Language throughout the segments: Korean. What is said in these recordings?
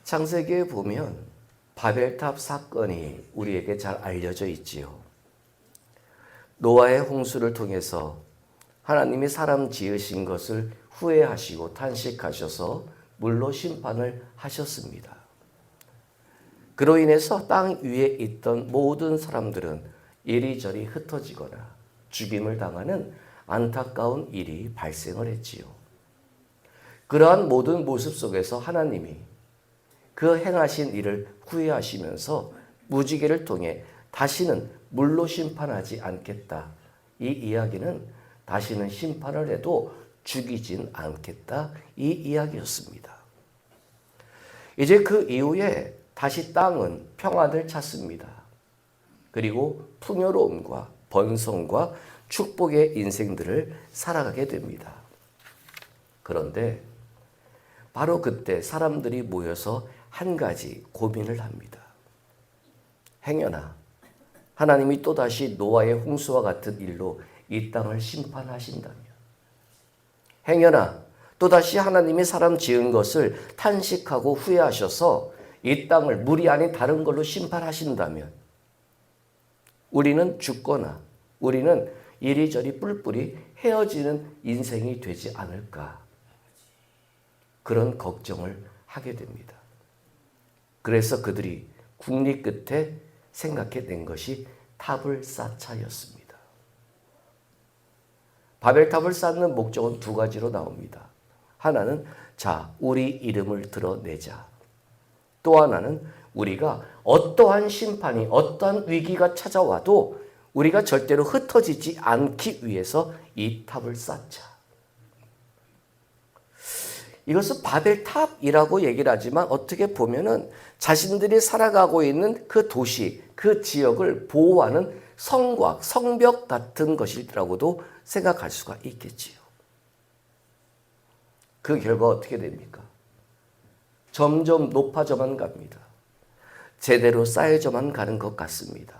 창세기에 보면 바벨탑 사건이 우리에게 잘 알려져 있지요. 노아의 홍수를 통해서 하나님이 사람 지으신 것을 후회하시고 탄식하셔서 물로 심판을 하셨습니다. 그로 인해서 땅 위에 있던 모든 사람들은 이리저리 흩어지거나 죽임을 당하는 안타까운 일이 발생을 했지요. 그러한 모든 모습 속에서 하나님이 그 행하신 일을 후회하시면서 무지개를 통해 다시는 물로 심판하지 않겠다. 이 이야기는 다시는 심판을 해도 죽이진 않겠다. 이 이야기였습니다. 이제 그 이후에 다시 땅은 평안을 찾습니다. 그리고 풍요로움과 번성과 축복의 인생들을 살아가게 됩니다. 그런데 바로 그때 사람들이 모여서 한 가지 고민을 합니다. 행여나 하나님이 또다시 노아의 홍수와 같은 일로 이 땅을 심판하신다면, 행여나 또다시 하나님이 사람 지은 것을 탄식하고 후회하셔서 이 땅을 물이 아닌 다른 걸로 심판하신다면 우리는 죽거나 우리는 이리저리 뿔뿔이 헤어지는 인생이 되지 않을까, 그런 걱정을 하게 됩니다. 그래서 그들이 국리 끝에 생각해낸 것이 탑을 쌓자였습니다. 바벨탑을 쌓는 목적은 두 가지로 나옵니다. 하나는 우리 이름을 드러내자. 또 하나는 우리가 어떠한 심판이, 어떠한 위기가 찾아와도 우리가 절대로 흩어지지 않기 위해서 이 탑을 쌓자. 이것은 바벨탑이라고 얘기를 하지만 어떻게 보면은 자신들이 살아가고 있는 그 도시, 그 지역을 보호하는 성곽, 성벽 같은 것이라고도 생각할 수가 있겠지요. 그 결과 어떻게 됩니까? 점점 높아져만 갑니다. 제대로 쌓여져만 가는 것 같습니다.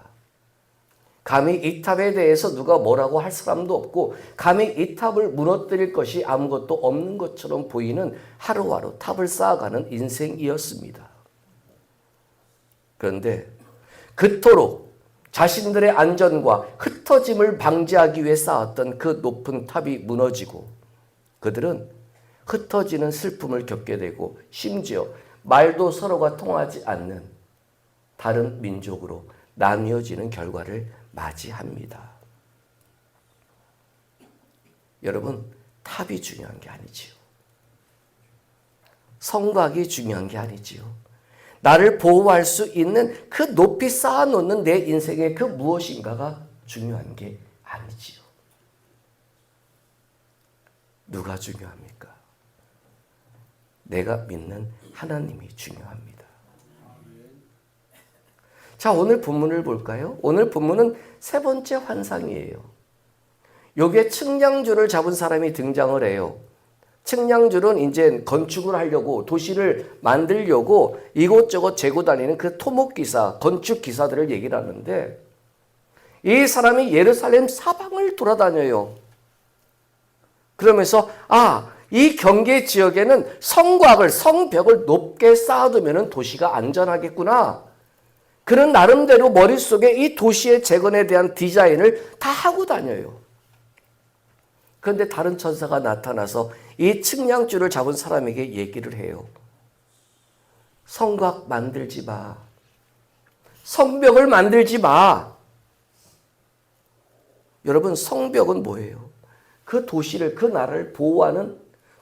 감히 이 탑에 대해서 누가 뭐라고 할 사람도 없고 감히 이 탑을 무너뜨릴 것이 아무것도 없는 것처럼 보이는 하루하루 탑을 쌓아가는 인생이었습니다. 그런데 그토록 자신들의 안전과 흩어짐을 방지하기 위해 쌓았던 그 높은 탑이 무너지고 그들은 흩어지는 슬픔을 겪게 되고 심지어 말도 서로가 통하지 않는 다른 민족으로 나뉘어지는 결과를 맞이합니다. 여러분, 탑이 중요한 게 아니지요. 성곽이 중요한 게 아니지요. 나를 보호할 수 있는 그 높이 쌓아놓는 내 인생의 그 무엇인가가 중요한 게 아니지요. 누가 중요합니까? 내가 믿는 하나님이 중요합니다. 자, 오늘 본문을 볼까요? 오늘 본문은 세 번째 환상이에요. 여기에 측량줄을 잡은 사람이 등장을 해요. 측량줄은 이제 건축을 하려고, 도시를 만들려고 이곳저곳 재고 다니는 그 토목기사, 건축기사들을 얘기를 하는데 이 사람이 예루살렘 사방을 돌아다녀요. 그러면서 이 경계 지역에는 성곽을, 성벽을 높게 쌓아두면 도시가 안전하겠구나. 그런 나름대로 머릿속에 이 도시의 재건에 대한 디자인을 다 하고 다녀요. 그런데 다른 천사가 나타나서 이 측량줄을 잡은 사람에게 얘기를 해요. 성곽 만들지 마. 성벽을 만들지 마. 여러분, 성벽은 뭐예요? 그 도시를, 그 나라를 보호하는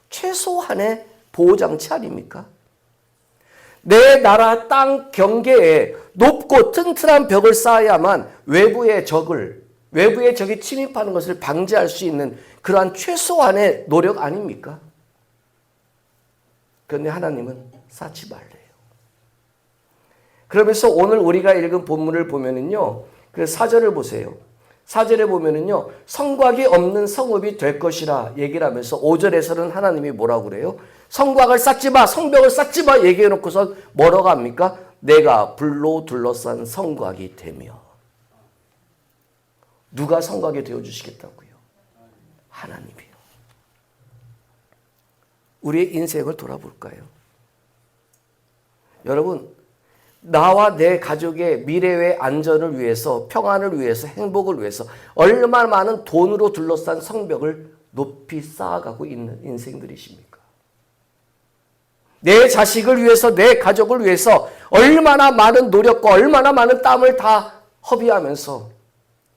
최소한의 보호장치 아닙니까? 내 나라 땅 경계에 높고 튼튼한 벽을 쌓아야만 외부의 적이 침입하는 것을 방지할 수 있는 그러한 최소한의 노력 아닙니까? 그런데 하나님은 쌓지 말래요. 그러면서 오늘 우리가 읽은 본문을 보면은요, 그 4절을 보세요. 4절에 보면은요, 성곽이 없는 성읍이 될 것이라 얘기를 하면서 5절에서는 하나님이 뭐라고 그래요? 성곽을 쌓지 마, 성벽을 쌓지 마 얘기해 놓고서 뭐라고 합니까? 내가 불로 둘러싼 성곽이 되며. 누가 성곽이 되어주시겠다고요? 하나님이요. 우리의 인생을 돌아볼까요? 여러분, 나와 내 가족의 미래의 안전을 위해서, 평안을 위해서, 행복을 위해서 얼마나 많은 돈으로 둘러싼 성벽을 높이 쌓아가고 있는 인생들이십니까? 내 자식을 위해서, 내 가족을 위해서 얼마나 많은 노력과 얼마나 많은 땀을 다 허비하면서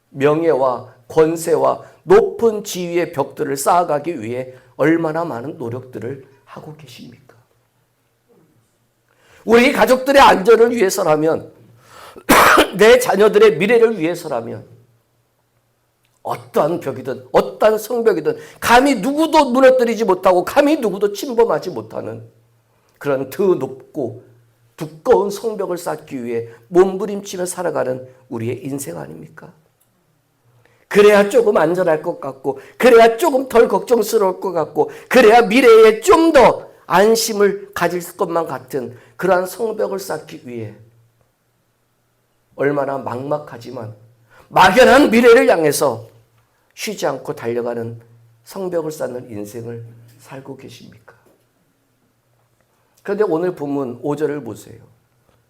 명예와 권세와 높은 지위의 벽들을 쌓아가기 위해 얼마나 많은 노력들을 하고 계십니까? 우리 가족들의 안전을 위해서라면, 내 자녀들의 미래를 위해서라면 어떠한 벽이든 어떠한 성벽이든 감히 누구도 무너뜨리지 못하고 감히 누구도 침범하지 못하는 그런 더 높고 두꺼운 성벽을 쌓기 위해 몸부림치며 살아가는 우리의 인생 아닙니까? 그래야 조금 안전할 것 같고, 그래야 조금 덜 걱정스러울 것 같고, 그래야 미래에 좀 더 안심을 가질 것만 같은 그러한 성벽을 쌓기 위해 얼마나 막막하지만 막연한 미래를 향해서 쉬지 않고 달려가는 성벽을 쌓는 인생을 살고 계십니까? 그런데 오늘 본문 5절을 보세요.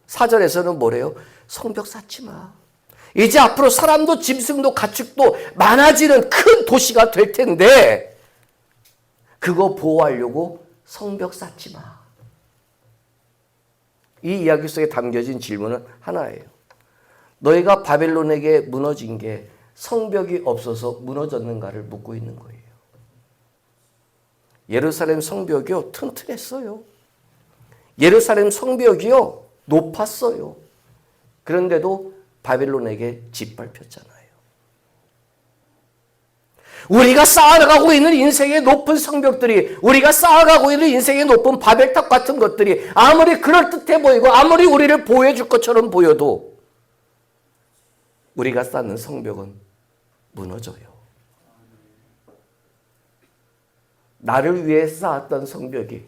4절에서는 뭐래요? 성벽 쌓지 마. 이제 앞으로 사람도 짐승도 가축도 많아지는 큰 도시가 될 텐데 그거 보호하려고 성벽 쌓지 마. 이 이야기 속에 담겨진 질문은 하나예요. 너희가 바벨론에게 무너진 게 성벽이 없어서 무너졌는가를 묻고 있는 거예요. 예루살렘 성벽이요, 튼튼했어요. 예루살렘 성벽이요, 높았어요. 그런데도 바벨론에게 짓밟혔잖아요. 우리가 쌓아가고 있는 인생의 높은 성벽들이, 우리가 쌓아가고 있는 인생의 높은 바벨탑 같은 것들이 아무리 그럴듯해 보이고 아무리 우리를 보호해 줄 것처럼 보여도 우리가 쌓는 성벽은 무너져요. 나를 위해 쌓았던 성벽이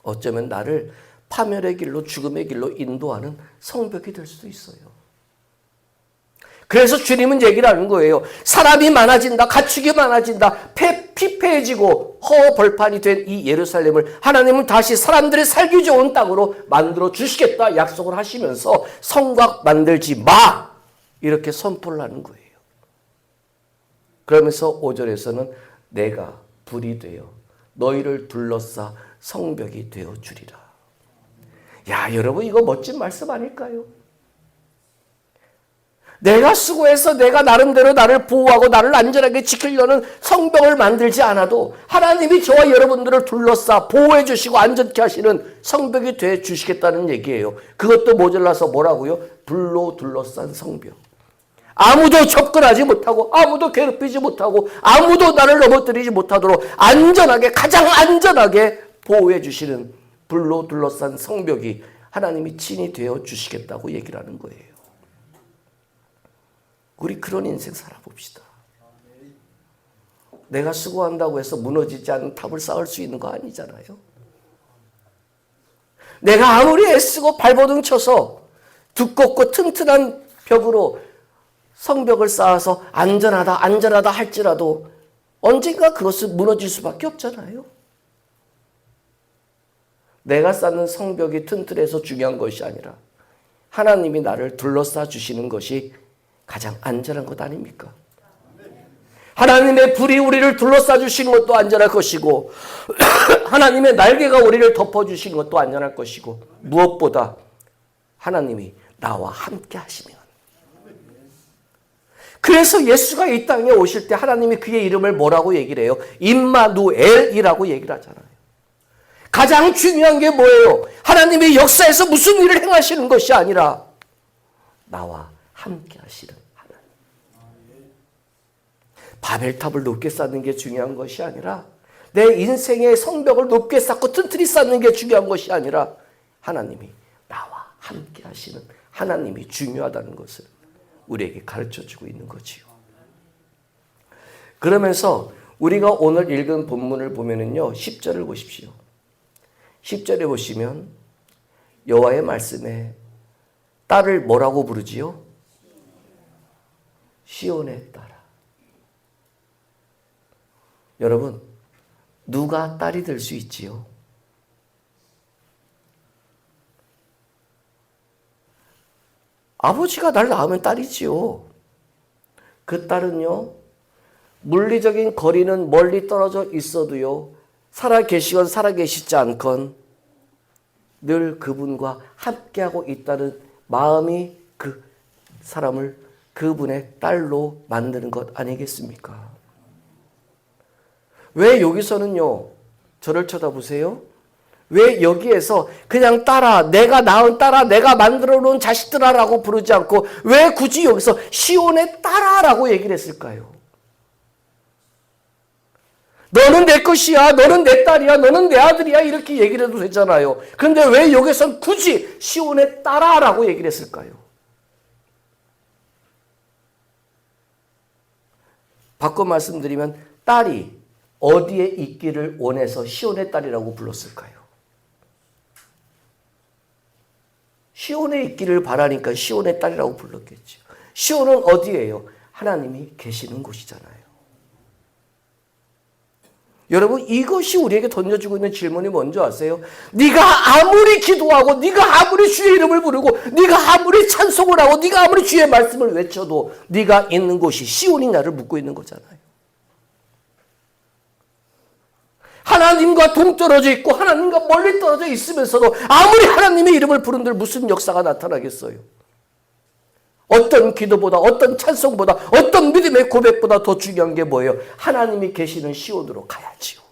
어쩌면 나를 파멸의 길로, 죽음의 길로 인도하는 성벽이 될 수도 있어요. 그래서 주님은 얘기를 하는 거예요. 사람이 많아진다, 가축이 많아진다, 피폐해지고 허벌판이 된 이 예루살렘을 하나님은 다시 사람들의 살기 좋은 땅으로 만들어 주시겠다 약속을 하시면서 성곽 만들지 마! 이렇게 선포를 하는 거예요. 그러면서 5절에서는 내가 불이 되어 너희를 둘러싸 성벽이 되어 주리라. 야, 여러분, 이거 멋진 말씀 아닐까요? 내가 수고해서 내가 나름대로 나를 보호하고 나를 안전하게 지키려는 성벽을 만들지 않아도 하나님이 저와 여러분들을 둘러싸 보호해 주시고 안전케 하시는 성벽이 돼 주시겠다는 얘기예요. 그것도 모자라서 뭐라고요? 불로 둘러싼 성벽. 아무도 접근하지 못하고 아무도 괴롭히지 못하고 아무도 나를 넘어뜨리지 못하도록 안전하게, 가장 안전하게 보호해 주시는 불로 둘러싼 성벽이 하나님이 친히 되어 주시겠다고 얘기를 하는 거예요. 우리 그런 인생 살아봅시다. 내가 수고한다고 해서 무너지지 않는 탑을 쌓을 수 있는 거 아니잖아요. 내가 아무리 애쓰고 발버둥 쳐서 두껍고 튼튼한 벽으로 성벽을 쌓아서 안전하다 할지라도 언젠가 그것은 무너질 수밖에 없잖아요. 내가 쌓는 성벽이 튼튼해서 중요한 것이 아니라 하나님이 나를 둘러싸 주시는 것이 가장 안전한 것 아닙니까? 하나님의 불이 우리를 둘러싸 주시는 것도 안전할 것이고 하나님의 날개가 우리를 덮어주시는 것도 안전할 것이고 무엇보다 하나님이 나와 함께 하시면, 그래서 예수가 이 땅에 오실 때 하나님이 그의 이름을 뭐라고 얘기를 해요? 임마누엘이라고 얘기를 하잖아요. 가장 중요한 게 뭐예요? 하나님의 역사에서 무슨 일을 행하시는 것이 아니라 나와 함께 하시는 하나님. 바벨탑을 높게 쌓는 게 중요한 것이 아니라 내 인생의 성벽을 높게 쌓고 튼튼히 쌓는 게 중요한 것이 아니라 하나님이 나와 함께 하시는 하나님이 중요하다는 것을 우리에게 가르쳐주고 있는 거지요. 그러면서 우리가 오늘 읽은 본문을 보면은요, 10절을 보십시오. 10절에 보시면 여호와의 말씀에 딸을 뭐라고 부르지요? 시온의 딸아. 여러분, 누가 딸이 될 수 있지요? 아버지가 날 낳으면 딸이지요. 그 딸은요, 물리적인 거리는 멀리 떨어져 있어도요, 살아계시건 살아계시지 않건 늘 그분과 함께하고 있다는 마음이 그 사람을 그분의 딸로 만드는 것 아니겠습니까? 왜 여기서는요, 저를 쳐다보세요. 왜 여기에서 그냥 딸아, 내가 낳은 딸아, 내가 만들어 놓은 자식들아라고 부르지 않고 왜 굳이 여기서 시온의 딸아라고 얘기를 했을까요? 너는 내 것이야, 너는 내 딸이야, 너는 내 아들이야 이렇게 얘기를 해도 되잖아요. 그런데 왜 여기서 굳이 시온의 딸아라고 얘기를 했을까요? 바꿔 말씀드리면 딸이 어디에 있기를 원해서 시온의 딸이라고 불렀을까요? 시온에 있기를 바라니까 시온의 딸이라고 불렀겠죠. 시온은 어디예요? 하나님이 계시는 곳이잖아요. 여러분, 이것이 우리에게 던져주고 있는 질문이 뭔지 아세요? 네가 아무리 기도하고 네가 아무리 주의 이름을 부르고 네가 아무리 찬송을 하고 네가 아무리 주의 말씀을 외쳐도 네가 있는 곳이 시온이냐를 묻고 있는 거잖아요. 하나님과 동떨어져 있고 하나님과 멀리 떨어져 있으면서도 아무리 하나님의 이름을 부른들 무슨 역사가 나타나겠어요? 어떤 기도보다 어떤 찬송보다 어떤 믿음의 고백보다 더 중요한 게 뭐예요? 하나님이 계시는 시온으로 가야지요.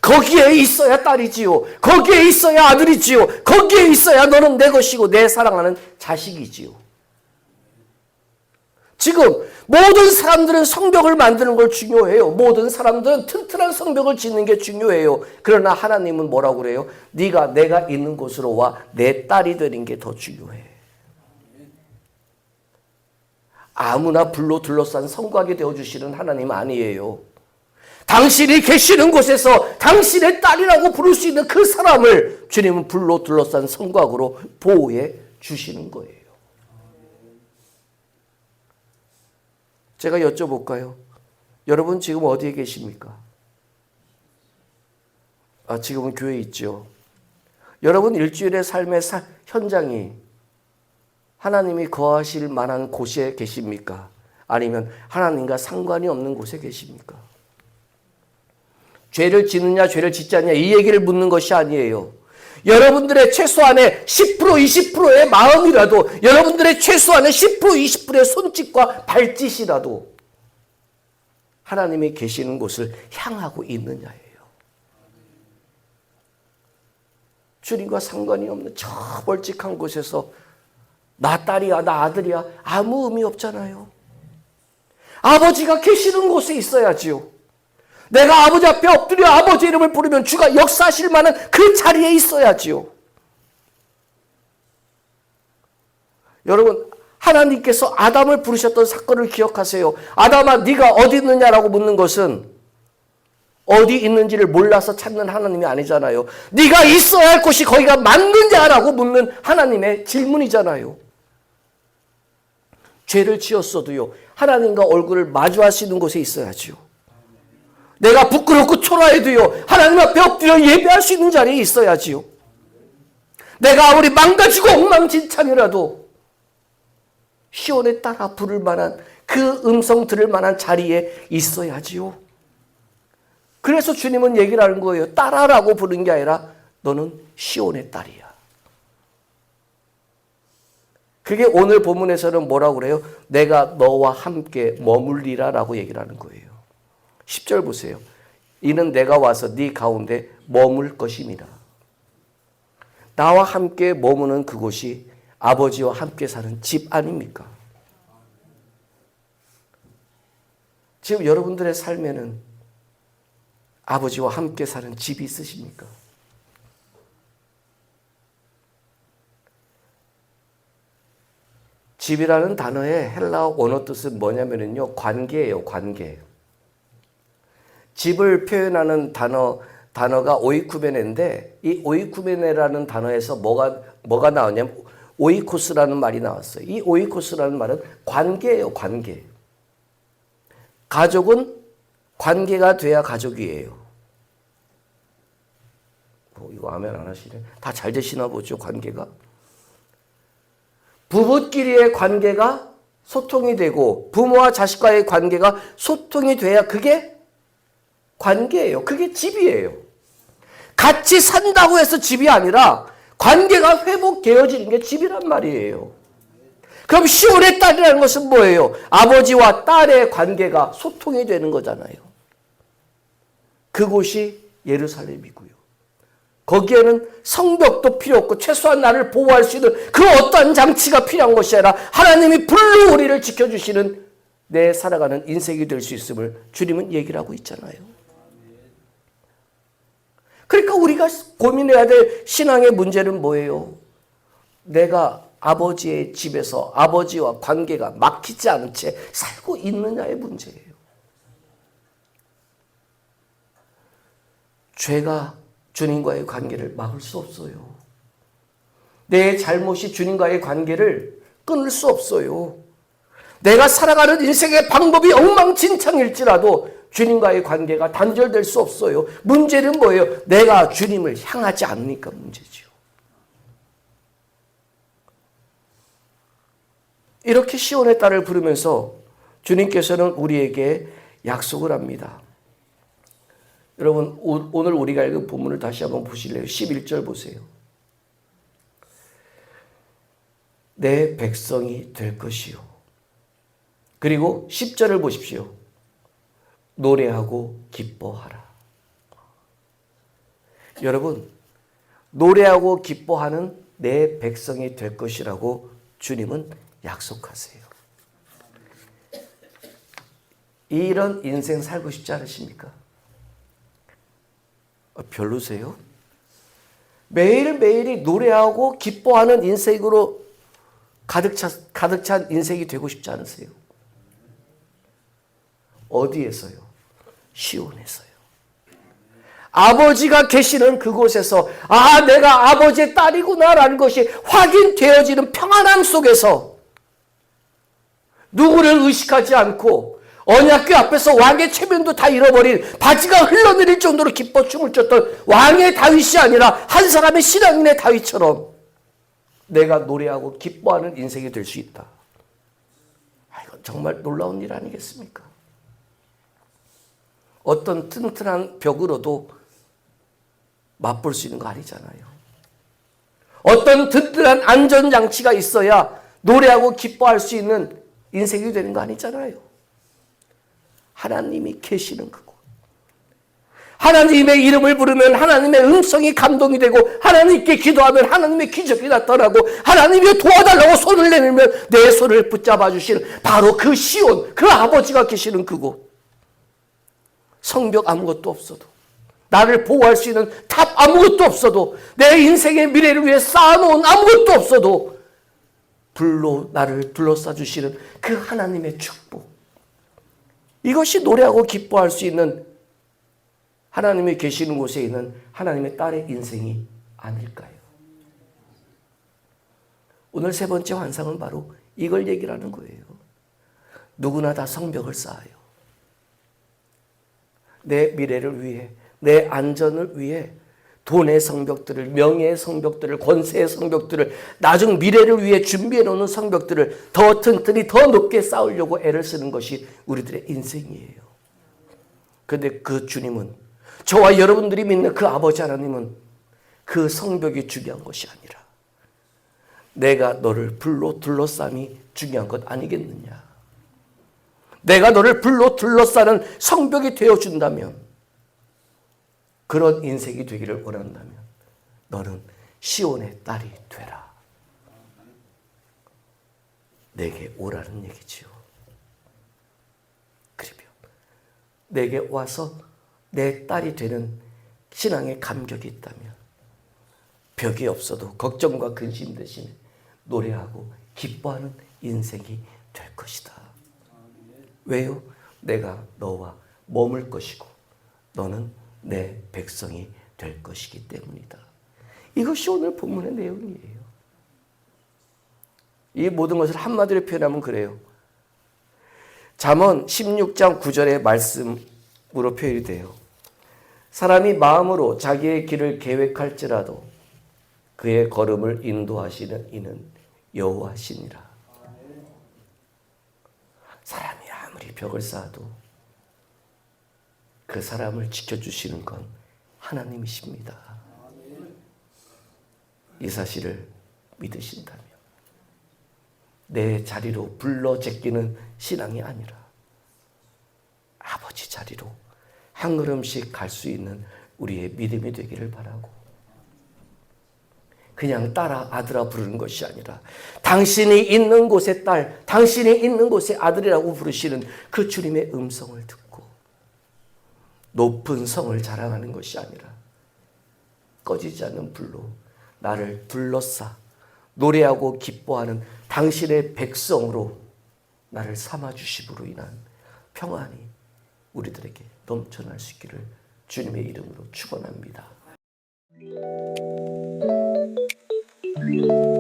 거기에 있어야 딸이지요. 거기에 있어야 아들이지요. 거기에 있어야 너는 내 것이고 내 사랑하는 자식이지요. 지금 모든 사람들은 성벽을 만드는 걸 중요해요. 모든 사람들은 튼튼한 성벽을 짓는 게 중요해요. 그러나 하나님은 뭐라고 그래요? 네가 내가 있는 곳으로 와 내 딸이 되는 게 더 중요해. 아무나 불로 둘러싼 성곽이 되어주시는 하나님 아니에요. 당신이 계시는 곳에서 당신의 딸이라고 부를 수 있는 그 사람을 주님은 불로 둘러싼 성곽으로 보호해 주시는 거예요. 제가 여쭤볼까요? 여러분 지금 어디에 계십니까? 지금은 교회에 있죠. 여러분 일주일의 삶의 현장이 하나님이 거하실 만한 곳에 계십니까? 아니면 하나님과 상관이 없는 곳에 계십니까? 죄를 짓느냐 죄를 짓지 않느냐 이 얘기를 묻는 것이 아니에요. 여러분들의 최소한의 10% 20%의 마음이라도 여러분들의 최소한의 10% 20%의 손짓과 발짓이라도 하나님이 계시는 곳을 향하고 있느냐예요. 주님과 상관이 없는 저 멀찍한 곳에서 나 딸이야 나 아들이야 아무 의미 없잖아요. 아버지가 계시는 곳에 있어야지요. 내가 아버지 앞에 엎드려 아버지 이름을 부르면 주가 역사하실 만한 그 자리에 있어야지요. 여러분 하나님께서 아담을 부르셨던 사건을 기억하세요. 아담아 네가 어디 있느냐라고 묻는 것은 어디 있는지를 몰라서 찾는 하나님이 아니잖아요. 네가 있어야 할 곳이 거기가 맞느냐라고 묻는 하나님의 질문이잖아요. 죄를 지었어도요. 하나님과 얼굴을 마주하시는 곳에 있어야지요. 내가 부끄럽고 초라해도요. 하나님 앞에 엎드려 예배할 수 있는 자리에 있어야지요. 내가 아무리 망가지고 엉망진창이라도 시온에 따라 부를 만한 그 음성 들을 만한 자리에 있어야지요. 그래서 주님은 얘기를 하는 거예요. 딸아라고 부르는 게 아니라 너는 시온의 딸이야. 그게 오늘 본문에서는 뭐라고 그래요? 내가 너와 함께 머물리라 라고 얘기를 하는 거예요. 10절 보세요. 이는 내가 와서 네 가운데 머물 것임이라. 나와 함께 머무는 그곳이 아버지와 함께 사는 집 아닙니까? 지금 여러분들의 삶에는 아버지와 함께 사는 집이 있으십니까? 집이라는 단어의 헬라어 원어 뜻은 뭐냐면요. 관계예요. 관계. 집을 표현하는 단어가 오이쿠메네인데 이 오이쿠메네라는 단어에서 뭐가 나오냐면 오이코스라는 말이 나왔어요. 이 오이코스라는 말은 관계예요. 관계. 가족은 관계가 돼야 가족이에요. 이거 아멘 안 하시네. 다 잘 되시나 보죠, 관계가. 부부끼리의 관계가 소통이 되고 부모와 자식과의 관계가 소통이 돼야 그게 관계예요. 그게 집이에요. 같이 산다고 해서 집이 아니라 관계가 회복되어지는 게 집이란 말이에요. 그럼 시온의 딸이라는 것은 뭐예요? 아버지와 딸의 관계가 소통이 되는 거잖아요. 그곳이 예루살렘이고요. 거기에는 성벽도 필요 없고 최소한 나를 보호할 수 있는 그 어떠한 장치가 필요한 것이 아니라 하나님이 불로 우리를 지켜주시는 내 살아가는 인생이 될 수 있음을 주님은 얘기를 하고 있잖아요. 그러니까 우리가 고민해야 될 신앙의 문제는 뭐예요? 내가 아버지의 집에서 아버지와 관계가 막히지 않은 채 살고 있느냐의 문제예요. 죄가 주님과의 관계를 막을 수 없어요. 내 잘못이 주님과의 관계를 끊을 수 없어요. 내가 살아가는 인생의 방법이 엉망진창일지라도 주님과의 관계가 단절될 수 없어요. 문제는 뭐예요? 내가 주님을 향하지 않으니까 문제죠. 이렇게 시온의 딸을 부르면서 주님께서는 우리에게 약속을 합니다. 여러분 오늘 우리가 읽은 본문을 다시 한번 보실래요? 11절 보세요. 내 백성이 될 것이요. 그리고 10절을 보십시오. 노래하고 기뻐하라. 여러분 노래하고 기뻐하는 내 백성이 될 것이라고 주님은 약속하세요. 이런 인생 살고 싶지 않으십니까? 별로세요? 매일매일이 노래하고 기뻐하는 인생으로 가득 찬 인생이 되고 싶지 않으세요? 어디에서요? 시온에서요. 아버지가 계시는 그곳에서 내가 아버지의 딸이구나라는 것이 확인되어지는 평안함 속에서 누구를 의식하지 않고 언약궤 앞에서 왕의 체면도 다 잃어버린 바지가 흘러내릴 정도로 기뻐 춤을 췄던 왕의 다윗이 아니라 한 사람의 신앙인의 다윗처럼 내가 노래하고 기뻐하는 인생이 될 수 있다. 이건 정말 놀라운 일 아니겠습니까? 어떤 튼튼한 벽으로도 맛볼 수 있는 거 아니잖아요. 어떤 튼튼한 안전장치가 있어야 노래하고 기뻐할 수 있는 인생이 되는 거 아니잖아요. 하나님이 계시는 그곳. 하나님의 이름을 부르면 하나님의 음성이 감동이 되고 하나님께 기도하면 하나님의 기적이 나타나고 하나님이 도와달라고 손을 내밀면 내 손을 붙잡아 주시는 바로 그 시온, 그 아버지가 계시는 그곳. 성벽 아무것도 없어도 나를 보호할 수 있는 탑 아무것도 없어도 내 인생의 미래를 위해 쌓아놓은 아무것도 없어도 불로 나를 둘러싸 주시는 그 하나님의 축복. 이것이 노래하고 기뻐할 수 있는 하나님이 계시는 곳에 있는 하나님의 딸의 인생이 아닐까요? 오늘 세 번째 환상은 바로 이걸 얘기를 하는 거예요. 누구나 다 성벽을 쌓아요. 내 미래를 위해, 내 안전을 위해 돈의 성벽들을, 명예의 성벽들을, 권세의 성벽들을, 나중 미래를 위해 준비해 놓는 성벽들을 더 튼튼히 더 높게 쌓으려고 애를 쓰는 것이 우리들의 인생이에요. 그런데 그 주님은, 저와 여러분들이 믿는 그 아버지 하나님은 그 성벽이 중요한 것이 아니라 내가 너를 불로 둘러싸니 중요한 것 아니겠느냐. 내가 너를 불로 둘러싸는 성벽이 되어준다면, 그런 인생이 되기를 원한다면 너는 시온의 딸이 되라. 내게 오라는 얘기지요. 그리고 내게 와서 내 딸이 되는 신앙의 감격이 있다면 벽이 없어도 걱정과 근심 대신에 노래하고 기뻐하는 인생이 될 것이다. 왜요? 내가 너와 머물 것이고 너는 내 백성이 될 것이기 때문이다. 이것이 오늘 본문의 내용이에요. 이 모든 것을 한마디로 표현하면 그래요. 잠언 16장 9절의 말씀 표현이 돼요. 사람이 마음으로 자기의 길을 계획할지라도 그의 걸음을 인도하시는 이는 여호와시니라. 사람이 아무리 벽을 쌓아도 그 사람을 지켜주시는 건 하나님이십니다. 이 사실을 믿으신다면 내 자리로 불러 제끼는 신앙이 아니라 아버지 자리로 한 걸음씩 갈 수 있는 우리의 믿음이 되기를 바라고, 그냥 딸아 아들아 부르는 것이 아니라 당신이 있는 곳에 딸, 당신이 있는 곳에 아들이라고 부르시는 그 주님의 음성을 듣고 높은 성을 자랑하는 것이 아니라 꺼지지 않는 불로 나를 둘러싸 노래하고 기뻐하는 당신의 백성으로 나를 삼아주심으로 인한 평안이 우리들에게 넘쳐날 수 있기를 주님의 이름으로 축원합니다.